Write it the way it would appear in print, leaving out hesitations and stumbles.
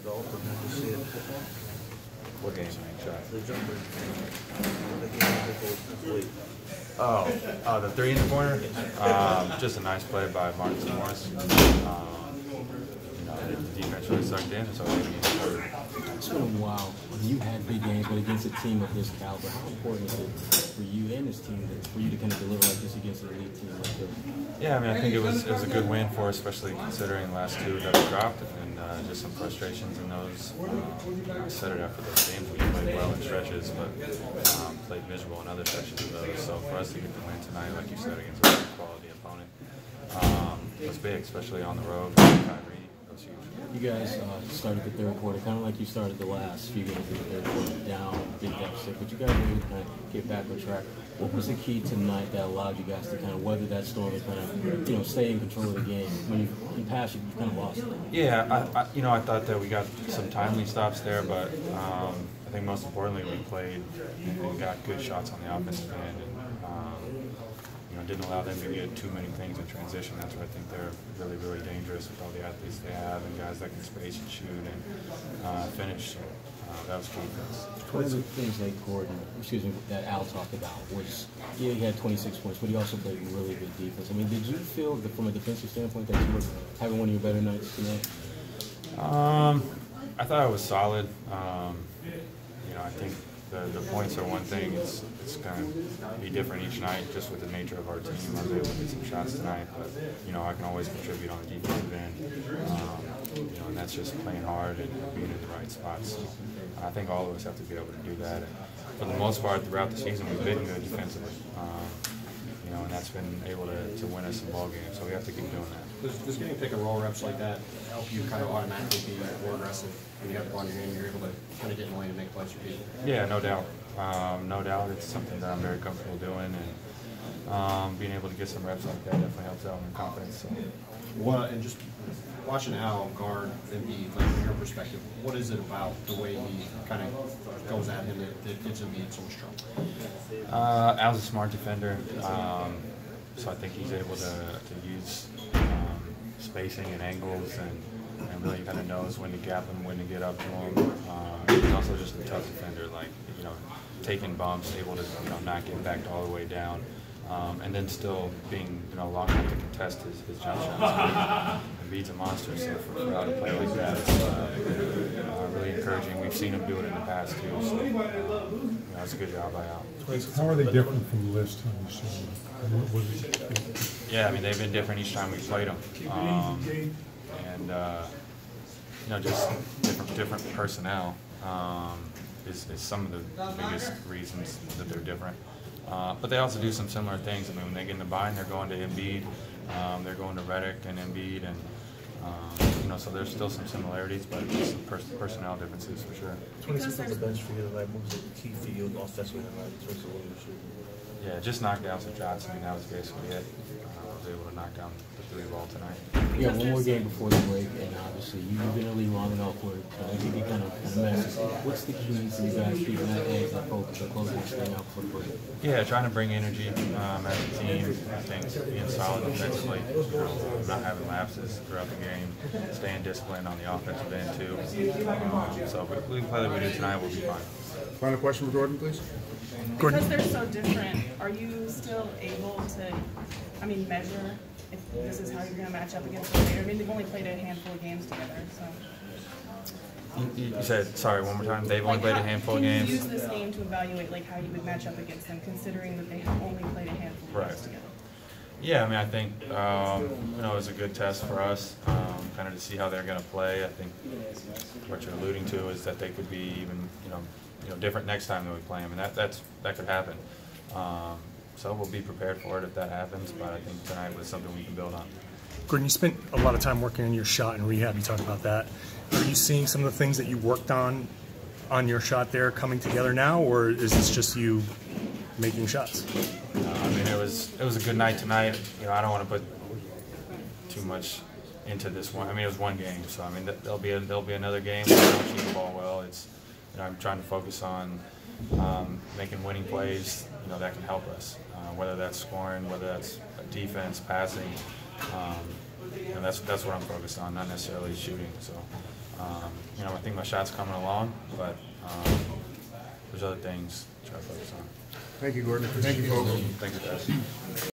developed and then to see it. What game? Shot. The jumper. The game late. Oh, the three in the corner? Just a nice play by Martin Morris. The defense really sucked in, so it's been a while. You had big games, but against a team of this caliber, how important is it for you and this team for you to kind of deliver like this against an elite team like this? Yeah, I mean, I think it was a good win for us, especially considering the last two that we dropped and just some frustrations in those. I said it after those games, we played well in stretches, but played miserable in other stretches of those. So for us to get the win tonight, like you said, against a good quality opponent, was big, especially on the road with Kyrie. You guys started the third quarter kind of like you started the last few games of the third quarter, down, big deficit, but you guys were able to kind of get back on track. What was the key tonight that allowed you guys to kind of weather that storm and kind of, stay in control of the game? When in past, you kind of lost it. Yeah, I thought that we got some timely stops there, but I think most importantly we played and got good shots on the offensive end. And, didn't allow them to get too many things in transition. That's where I think they're really, really dangerous with all the athletes they have and guys that can space and shoot and finish. So that was key for us. One of the things that Al talked about was, he had 26 points, but he also played really good defense. I mean, did you feel that from a defensive standpoint that you were having one of your better nights tonight? I thought it was solid. I think the points are one thing. It's going to be different each night just with the nature of our team. I was able to get some shots tonight, but I can always contribute on the defensive end. And that's just playing hard and being in the right spots. So I think all of us have to be able to do that. And for the most part, throughout the season, we've been good defensively. And that's been able to win us some ball games. So we have to keep doing that. Does getting pick and roll reps like that help you kind of automatically be more aggressive when you have the ball in your game? You're able to kind of get in the lane and make plays for people. Yeah, no doubt. No doubt, it's something that I'm very comfortable doing, and being able to get some reps like that definitely helps out in confidence. So. And just watching Al guard Embiid, like from your perspective, what is it about the way he kind of goes at him that gives Embiid so much trouble? Al's a smart defender, so I think he's able to use spacing and angles and really kind of knows when to gap him, when to get up to him. He's also just a tough defender, like, taking bumps, able to not get backed all the way down, and then still being long enough to contest his jump shots. Embiid's a monster, so for Al to play like that, it's really encouraging. We've seen him do it in the past too, so it's a good job by Al. How are they different from the last time you saw them? Yeah, I mean, they've been different each time we played them, just different personnel. Is some of the biggest reasons that they're different. But they also do some similar things. I mean, when they get in the bind, they're going to Embiid, they're going to Redick and Embiid, and so there's still some similarities, but some personnel differences for sure. 26 on the bench for you tonight. What was the key for you offensively tonight in terms of what you were shooting? Yeah, just knock down some shots. I mean, that was basically it. I was able to knock down the three ball tonight. You got one more game before the break, and obviously you've been in the league long enough where it can be kind of messy. What's the key to you guys keeping that edge, that focus, that closing this thing out before the break? Yeah, trying to bring energy as a team. I think being solid defensively, not having lapses throughout the game, staying disciplined on the offensive end too. So if we play like we do tonight, we'll be fine. Final question for Gordon, please. Because they're so different, are you still able to, measure if this is how you're going to match up against them later? I mean, they've only played a handful of games together, so. You said, sorry, one more time, they've only played a handful of games? Can you use this game to evaluate how you would match up against them, considering that they have only played a handful of games together? Yeah, I think it was a good test for us, kind of to see how they're going to play. I think what you're alluding to is that they could be even different next time that we play them, and that could happen. So we'll be prepared for it if that happens. But I think tonight was something we can build on. Gordon, you spent a lot of time working on your shot in rehab. You talked about that. Are you seeing some of the things that you worked on your shot there coming together now, or is this just you making shots? It was a good night tonight. I don't want to put too much into this one. It was one game, so there'll be another game where I don't shoot the ball well. I'm trying to focus on making winning plays, that can help us. Whether that's scoring, whether that's defense, passing. That's what I'm focused on, not necessarily shooting. So You know, I think my shot's coming along, but there's other things to try to focus on. Thank you, Gordon. Thank you, folks. Thanks, guys.